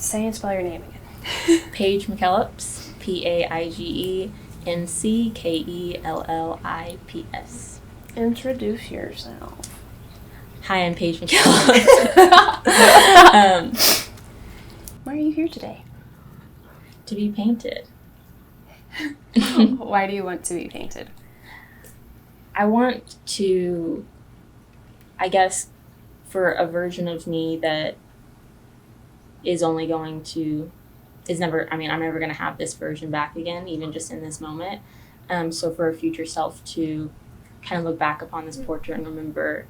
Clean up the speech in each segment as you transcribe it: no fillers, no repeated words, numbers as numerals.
Say and spell your name again. Paige McKellips, PAIGE MCKELLIPS. Introduce yourself. Hi, I'm Paige McKellips. Why are you here today? To be painted. Why do you want to be painted? I want to, I guess, for a version of me that is only going to, I'm never going to have this version back again, even just in this moment. So for a future self to kind of look back upon this portrait and remember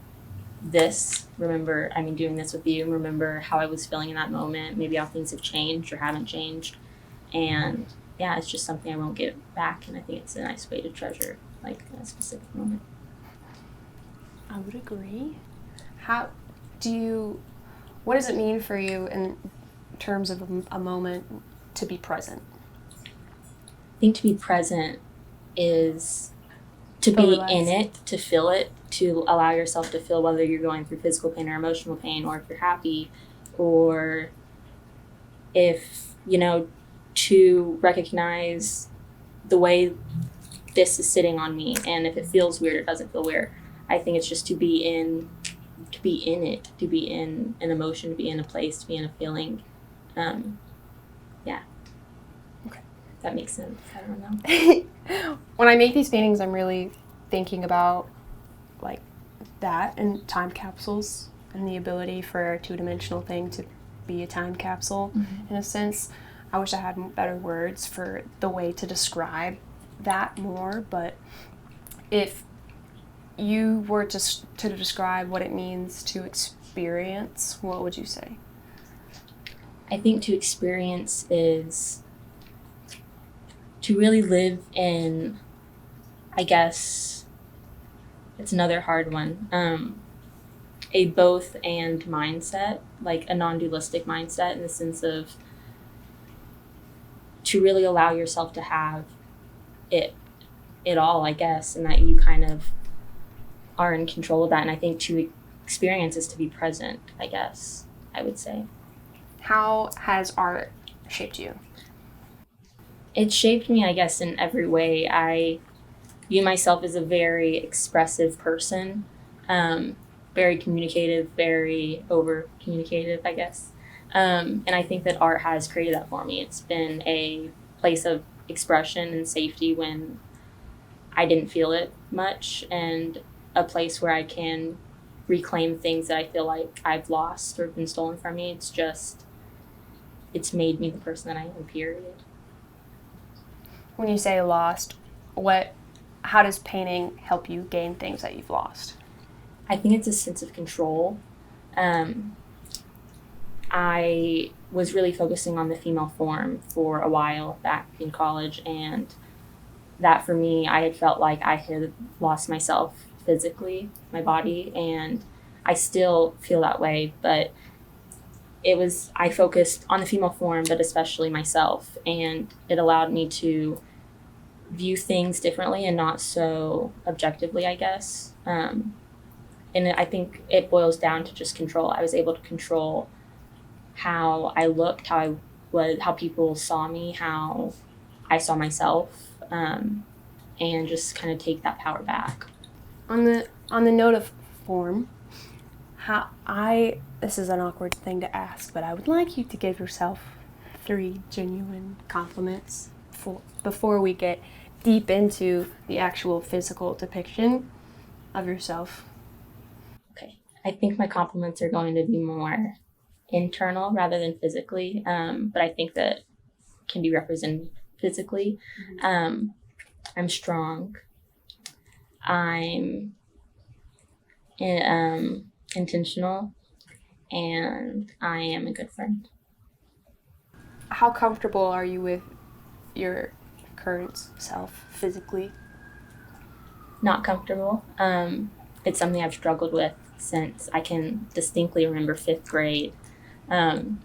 doing this with you, and remember how I was feeling in that moment, maybe how things have changed or haven't changed. And yeah, it's just something I won't get back, and I think it's a nice way to treasure like a specific moment. I would agree. What does it mean for you in terms of a moment to be present? I think to be present is to be in it, to feel it, to allow yourself to feel whether you're going through physical pain or emotional pain, or if you're happy, or if, to recognize the way this is sitting on me, and if it feels weird or doesn't feel weird. I think it's just to be in it, to be in an emotion, to be in a place, to be in a feeling. Yeah. Okay. That makes sense. I don't know. When I make these paintings, I'm really thinking about like that and time capsules and the ability for a two-dimensional thing to be a time capsule. In a sense. I wish I had better words for the way to describe that more, but if you were to describe what it means to experience, what would you say? I think to experience is to really live in, I guess, it's another hard one, a both and mindset, like a non-dualistic mindset, in the sense of to really allow yourself to have it all, I guess, and that you kind of are in control of that. And I think to experience is to be present, I guess, I would say. How has art shaped you? It shaped me, I guess, in every way. I view myself as a very expressive person, very communicative, very over-communicative, I guess. And I think that art has created that for me. It's been a place of expression and safety when I didn't feel it much, and a place where I can reclaim things that I feel like I've lost or been stolen from me. It's made me the person that I am, period. When you say lost, how does painting help you gain things that you've lost? I think it's a sense of control. I was really focusing on the female form for a while back in college, and that for me, I had felt like I had lost myself physically, my body, and I still feel that way, but I focused on the female form, but especially myself, and it allowed me to view things differently and not so objectively, I guess. And I think it boils down to just control. I was able to control how I looked, how people saw me, how I saw myself, and just kind of take that power back. On the note of form, this is an awkward thing to ask, but I would like you to give yourself 3 genuine compliments before we get deep into the actual physical depiction of yourself. Okay. I think my compliments are going to be more internal rather than physically, but I think that can be represented physically. I'm strong. I'm intentional, and I am a good friend. How comfortable are you with your current self physically? Not comfortable. It's something I've struggled with since I can distinctly remember 5th grade. And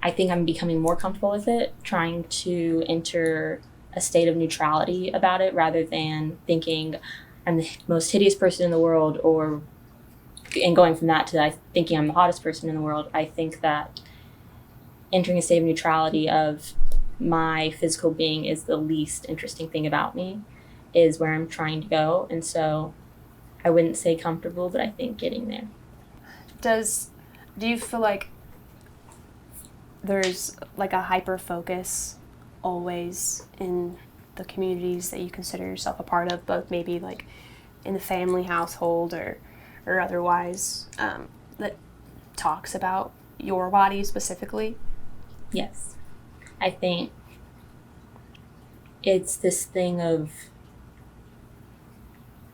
I think I'm becoming more comfortable with it, trying to enter a state of neutrality about it rather than thinking I'm the most hideous person in the world or and going from that to thinking I'm the hottest person in the world, I think that entering a state of neutrality of my physical being is the least interesting thing about me, is where I'm trying to go. And so I wouldn't say comfortable, but I think getting there. Do you feel like there's like a hyper focus always in the communities that you consider yourself a part of, both maybe like in the family household or otherwise, that talks about your body specifically? Yes. I think it's this thing of,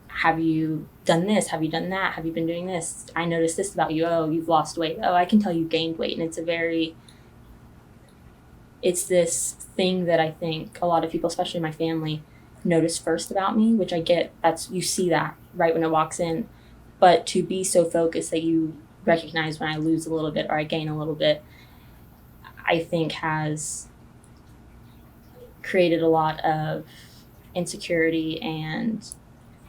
have you done this? Have you done that? Have you been doing this? I noticed this about you. Oh, you've lost weight. Oh, I can tell you gained weight. And it's this thing that I think a lot of people, especially my family, notice first about me, which I get. You see that right when it walks in. But to be so focused that you recognize when I lose a little bit or I gain a little bit, I think has created a lot of insecurity, and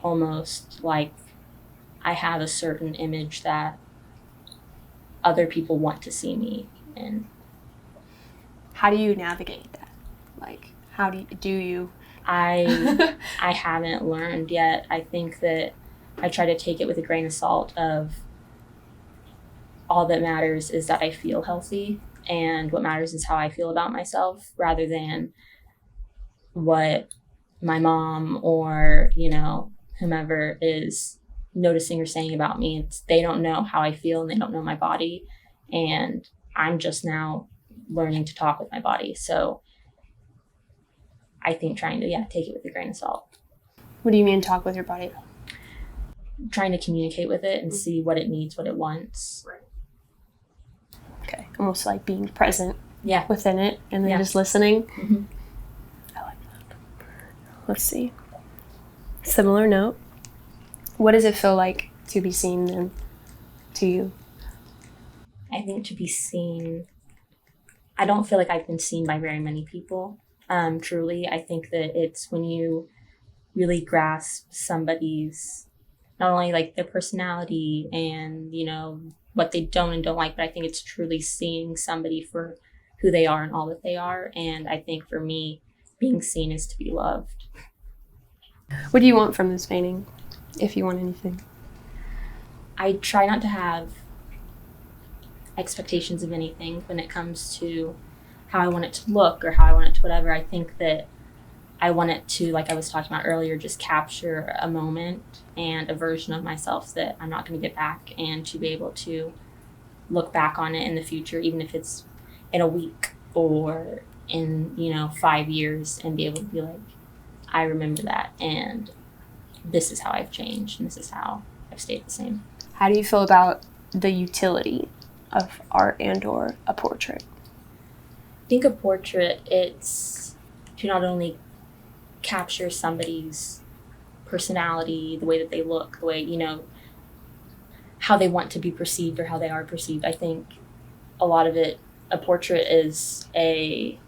almost like I have a certain image that other people want to see me in. How do you navigate that? Like, how do you? I haven't learned yet. I think that I try to take it with a grain of salt of all that matters is that I feel healthy, and what matters is how I feel about myself, rather than what my mom or, whomever is noticing or saying about me. They don't know how I feel and they don't know my body. And I'm just now learning to talk with my body. So I think trying to, take it with a grain of salt. What do you mean talk with your body? Trying to communicate with it and see what it needs, what it wants. Right. Okay. Almost like being present within it and then just listening. Mm-hmm. I like that. Let's see. Similar note. What does it feel like to be seen then to you? I think to be seen, I don't feel like I've been seen by very many people. Truly, I think that it's when you really grasp somebody's, not only like their personality and, what they don't and don't like, but I think it's truly seeing somebody for who they are and all that they are. And I think for me, being seen is to be loved. What do you want from this painting, if you want anything? I try not to have expectations of anything when it comes to how I want it to look or how I want it to whatever. I think that I want it to, like I was talking about earlier, just capture a moment and a version of myself that I'm not going to get back, and to be able to look back on it in the future, even if it's in a week or in, 5 years, and be able to be like, I remember that, and this is how I've changed, and this is how I've stayed the same. How do you feel about the utility of art and or a portrait? I think a portrait, it's to not only capture somebody's personality, the way that they look, the way, how they want to be perceived or how they are perceived. I think a lot of it, a portrait is a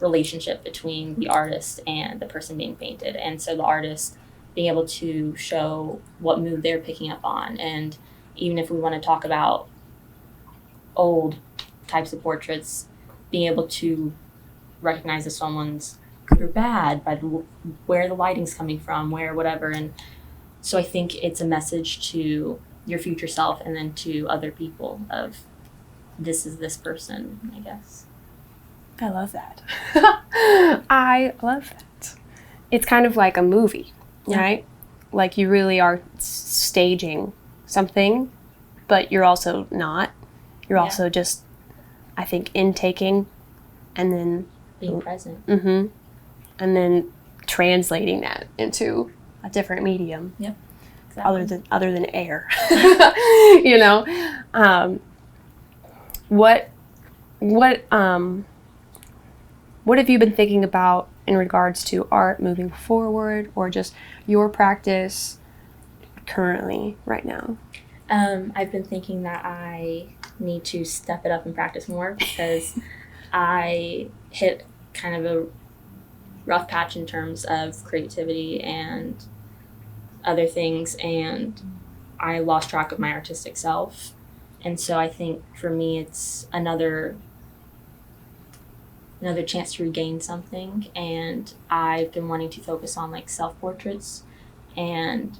relationship between the artist and the person being painted. And so the artist being able to show what mood they're picking up on. And even if we want to talk about old types of portraits, being able to recognize if someone's good or bad by where the lighting's coming from, where whatever. And so I think it's a message to your future self and then to other people of, this is this person, I guess. I love that. I love that. It's kind of like a movie, right? Like you really are staging something, but you're also not. You're also just, I think, intaking and then being present. Mm-hmm. And then translating that into a different medium. Yep. Exactly. Other than air. What have you been thinking about in regards to art moving forward, or just your practice currently right now? I've been thinking that I need to step it up and practice more, because I hit kind of a rough patch in terms of creativity and other things, and I lost track of my artistic self. And so I think for me it's another chance to regain something, and I've been wanting to focus on like self-portraits and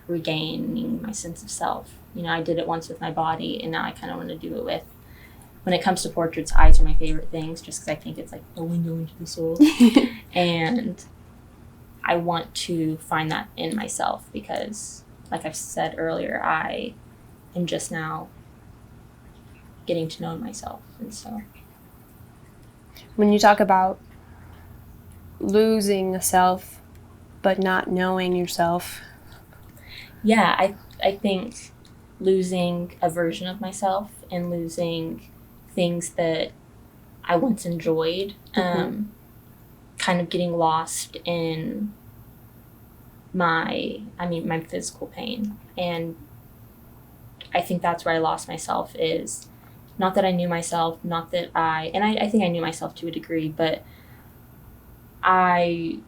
regaining my sense of self. You know, I did it once with my body, and now I kind of want to do it with, when it comes to portraits, eyes are my favorite things, just because I think it's like a window into the soul. And I want to find that in myself because, like I've said earlier, I am just now getting to know myself. And so when you talk about losing a self but not knowing yourself, yeah, I think losing a version of myself and losing things that I once enjoyed, kind of getting lost in my physical pain. And I think that's where I lost myself, is not that I knew myself, not that I think I knew myself to a degree, but I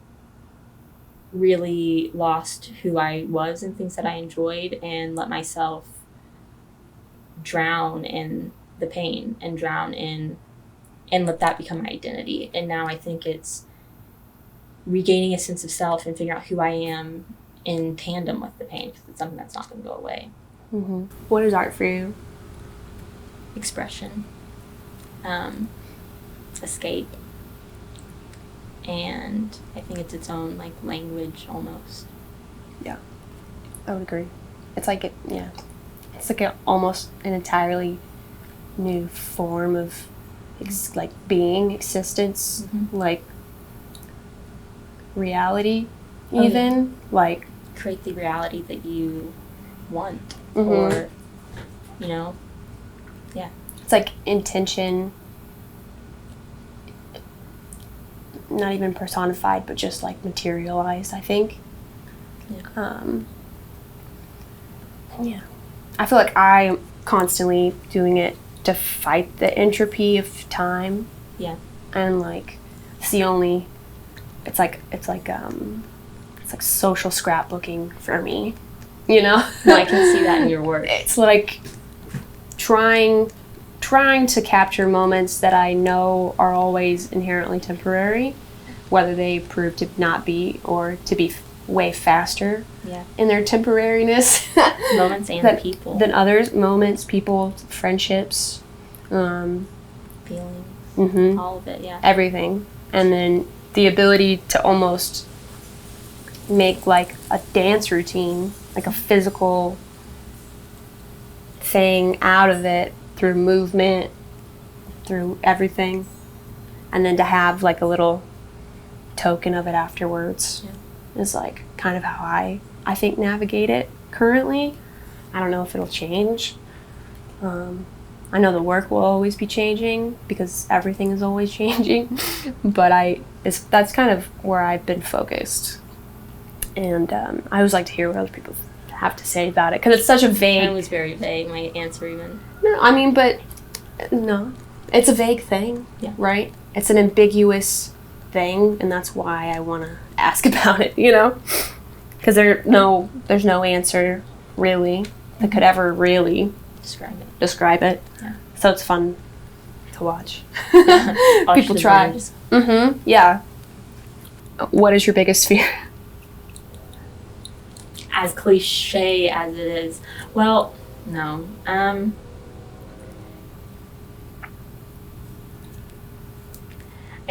really lost who I was and things that I enjoyed, and let myself drown in the pain and drown in, and let that become my identity. And now I think it's regaining a sense of self and figuring out who I am in tandem with the pain, because it's something that's not going to go away. Mm-hmm. What is art for you? Expression, escape, and I think it's its own like language almost. Yeah, I would agree. It's like it's like almost an entirely new form of like being, existence, like reality, even like create the reality that you want, mm-hmm. or it's like intention, not even personified, but just like materialized, I think. I feel like I'm constantly doing it to fight the entropy of time. Yeah. And like it's like social scrapbooking for me, you know? No, I can see that in your work. It's like trying to capture moments that I know are always inherently temporary, whether they prove to not be or to be way faster in their temporariness. Moments and people. Than others. Moments, people, friendships. Feelings. Mm-hmm. All of it, yeah. Everything. And then the ability to almost make like a dance routine, like a physical thing out of it through movement, through everything. And then to have like a little token of it afterwards is like kind of how I think navigate it currently. I don't know if it'll change. I know the work will always be changing because everything is always changing, but that's kind of where I've been focused. And I always like to hear what other people have to say about it because it's such a vague. It was very vague, my answer even. No, I mean, but no, it's a vague thing, right? It's an ambiguous thing, and that's why I want to ask about it, you know? Because there's no answer really that could ever really describe it. Yeah. So it's fun to watch. People try. Mm-hmm. Yeah. What is your biggest fear? As cliche as it is, well, no. I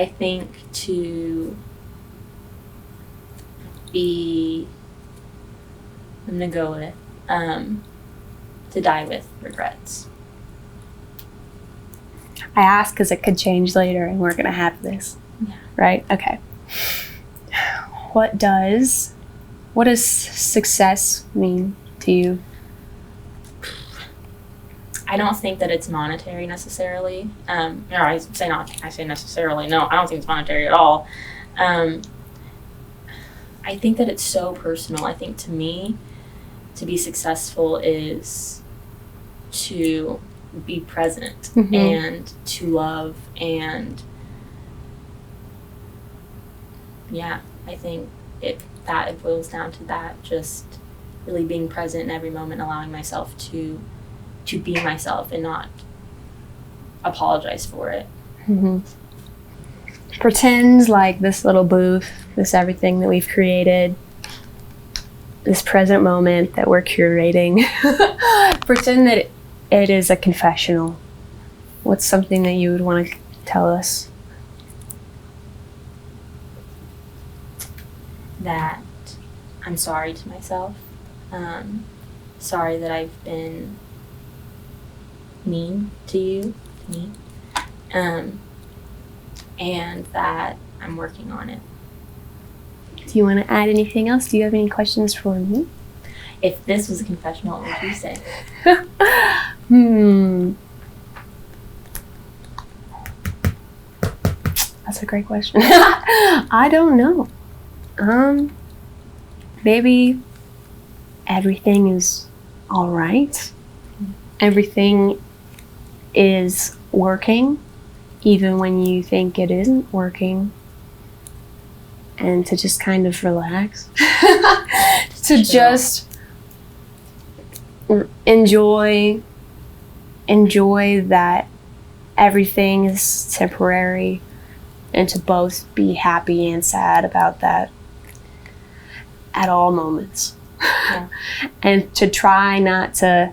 think I'm gonna go with to die with regrets. I ask because it could change later, and we're gonna have this. Yeah. Right? Okay. What does success mean to you? I don't think that it's monetary necessarily. I say necessarily. No, I don't think it's monetary at all. I think that it's so personal. I think to me, to be successful is to be present and to love, and I think it boils down to that, just really being present in every moment, allowing myself to be myself and not apologize for it. Mm-hmm. Pretend like this little booth, this everything that we've created, this present moment that we're curating, pretend that it is a confessional. What's something that you would want to tell us? That I'm sorry to myself. Sorry that I've been mean to you, to me. And that I'm working on it. Do you want to add anything else? Do you have any questions for me? If this was a confessional, what would you say? That's a great question. I don't know. Maybe everything is all right. Everything is working, even when you think it isn't working. And to just kind of relax. To just enjoy that everything is temporary, and to both be happy and sad about that at all moments. Yeah. And to try not to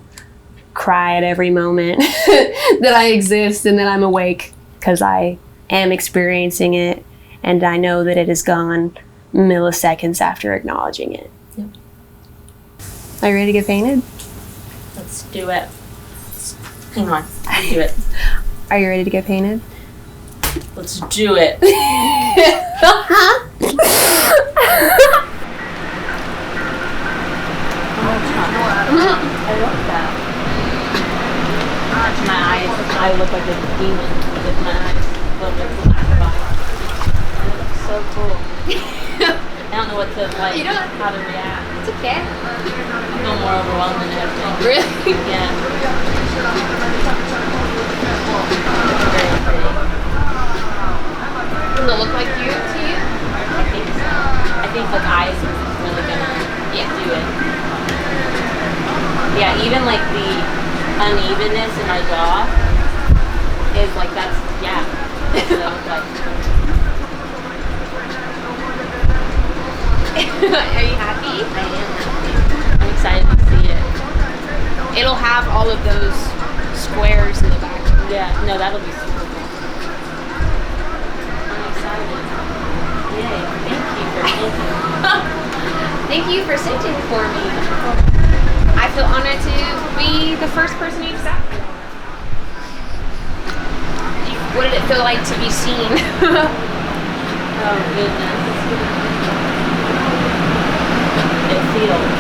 cry at every moment that I exist and that I'm awake, because I am experiencing it and I know that it is gone milliseconds after acknowledging it. Yep. Are you ready to get painted? Let's do it. Hang on. Let's do it. Are you ready to get painted? Let's do it. I love that. My eyes, I look like a demon with my eyes filled with black eyes. And it looks so cool. I don't know what to like, how to react. It's okay. I feel more overwhelmed than anything. Really? Yeah. Very pretty. Does it look like you to you? I think so. I think the eyes is really gonna do it. Yeah, even like the unevenness in my jaw is like, that's, yeah. So, like, Are you happy? I am happy. I'm excited to see it. It'll have all of those squares in the back. Yeah, no, that'll be super cool. I'm excited. Yay, thank you for thinking. Thank you for sitting for me. I feel honored to be the first person you've sat for. What did it feel like to be seen? Oh, goodness. It feels